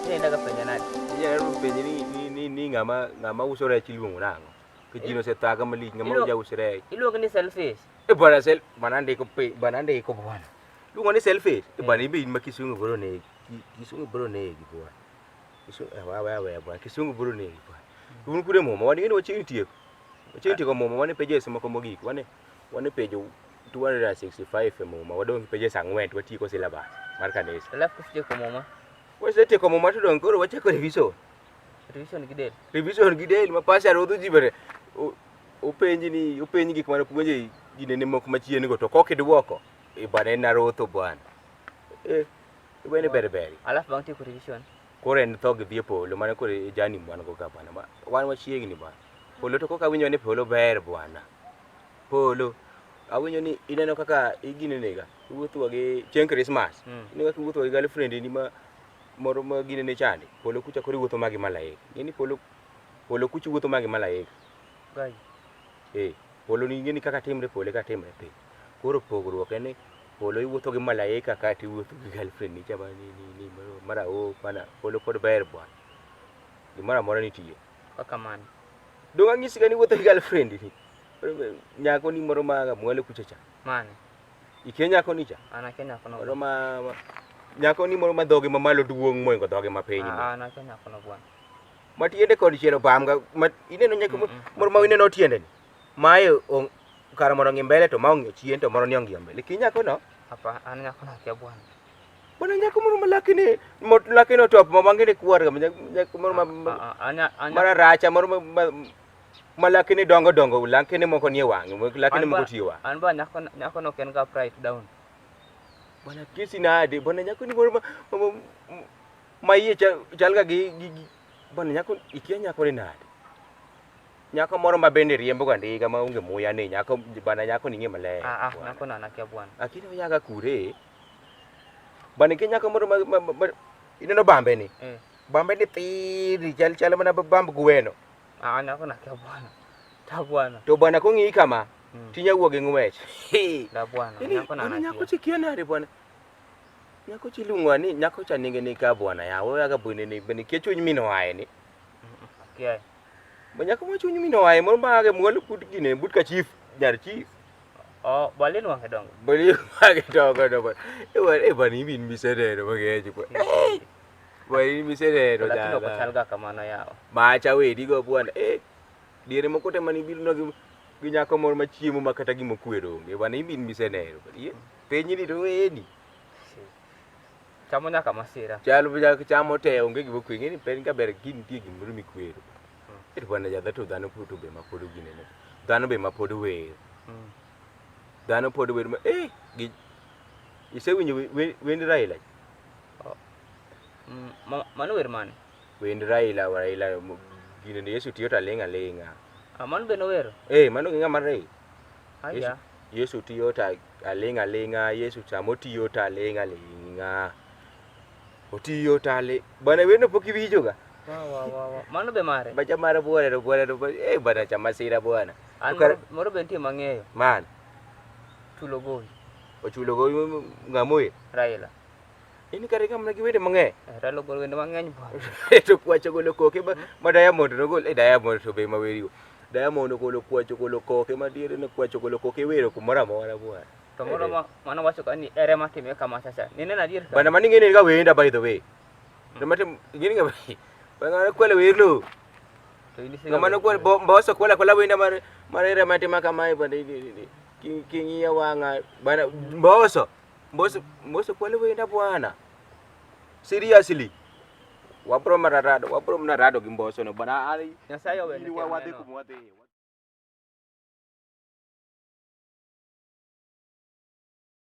Ini daga penyanat. Ya penjini ni ngama usore chiluongo nango. Kijino se taga mali ngama uja usore. Iluongo ni selfish. Bana sel banande ko bwana. Luongo ni selfish. Bana ibi makisungu bro ne. Kisungu bro ne gibwa. Kisungu wa bwana. Kisungu bro ne gibwa. Luongo kure momo wani ngene wachini tieko. Wachini tieko momo wani pages moko mogik. Wani pejo 265 momo wadong pages ang'wen watieko syllabus mar kanisa. Alafu tieko momo. Wase tieko momo to dong koro wachako revision. Revision gidel ma pasha rodho jibere. Openji gik mane puonje ginene moko machien go to koke duoko. Bana en narotho bwana. Bene berberi. Alafu bang tieko revision. Kore en thog dhi polo mane kore jani mwana go ka bwana. Wan wachiegni bwana. Polo to koka winjo ni polo ber bwana. Polo awinjo ni ineno kaka iginenega. Iwuotho gi chieng' Christmas. Ineno kaka iwuotho gi girlfriend ni moro ma ginene chande. Polo kucha kore wuotho magi malaika. Ngeni polo kucha wuotho magi malaika. Gai. Polo ni ngeni kaka timre pole ka timre pe. Koro pogruok en ni polo iwuotho gi malaika kata iwuotho gi girlfriend ni chama ni mara pana polo pod ber bwana. Gimara mora nitie. Kaka man. Dong ang'isi ga ni wuotho gi girlfriend ni. Nyako ni moro ma mwale kucha cha. Mane. Ike nyako ni cha. Ana Kenya kono. Moro ma nyako ni moro ma dhoge ma malo duong' moingo dhoge ma piny. Ana Kenya kono bwana. Matiende kod chielo bamga ineno nyako moro ma ineno tiende ni. Mae kar moro ngi mbele to maonge chien to moro ni ongi mbele. Kinyako no? Apa ana nyako na kia bwana. Bwana nyako moro malakini lakini top mamangene kuar ga nyako moro ma mara racha moro malakini dongo lakini moko nie wang lakini moko tiwa. An ba nyako no ken ga pride down. Bwana kisi na ade bwana nyako ni moro ma iye chalga gi bwana nyako ikia nyako ni nade. Nyako moro ma bende riembo ga ndiga ma unge muya ni nyako bwana nyako ni ngima le. Nyako na nakia bwana. Akini yaga kure. Bwana ki nyako moro ma ineno bambe ni. Bambe ni tiri chal mana bambe gweno. Nyako na kia bwana. Ta bwana. To bwana ko ngi kama tinya wuoge ngwech. Da bwana nyako na nakia. Nyako chikia nade bwana. Nyako chilungwa ni nyako cha ninge ni ka bwana yawo yaga bune ni bani kechuny mino wae ni. Kiai. Banyako mo chuny mino wae moro baage mwalo put gine but ka chief nyar chief. Balin wange dong. Balin wange dong. Bani bin miserero bageje ko. Bani miserero Lakini ukosalga kama na yao. Macha we digo bwana diere moko te mani bil no gi nyako moro machiemo makata gi mokwero nge bani bin miserero. Penyi ni to eni. Chamo nyaka masira. Chalo bija chamo te onge gi bokwenge ni pen ka ber gin tie gi moro mikwero. Bwana jadha to dhano puto be mapodo ginene. Dhano be mapodo wer. Dhano podo wer ma gi isewinjo wend Raila. Mano wer mane? Wend Raila ginene Yesu tiyo ta lenga. Mano be no wer. Mano nginga mare. Aya. Yesu tiyo ta lenga. Yesu chamo tiyo ta lenga. Otiyo ta le. Bwana wendo poki wijo ga. Wow. Mano be mare. Baca mare buana bana chama sira buana. Moro be ntie mang'eyo. Man. Chulogoyi. Ochulogoyi ngamoy. Raila. Ini kare kam lagi wede mang'e. Raila gol wende mang'eny bwana. To kwacho golo koke ma Diamond no gol Diamond to be mawerigo. Diamond golo kwacho golo koke ma diere no kwacho golo koke wero kumora mora buana. To moro mano wacho kani ere matime kama sasa. Nene na dier. Bana mani ngene ga wenda by the way. Namatem ngene ga bana kwele werlo. Ngamano kwele boso kwela wenda mare remate makamai bana kingia wanga bana boso kwele wenda bwana. Seriously. Wapro mnarado gimboso no bana ali. Nyasaye wende. Wadhi kumwadhi.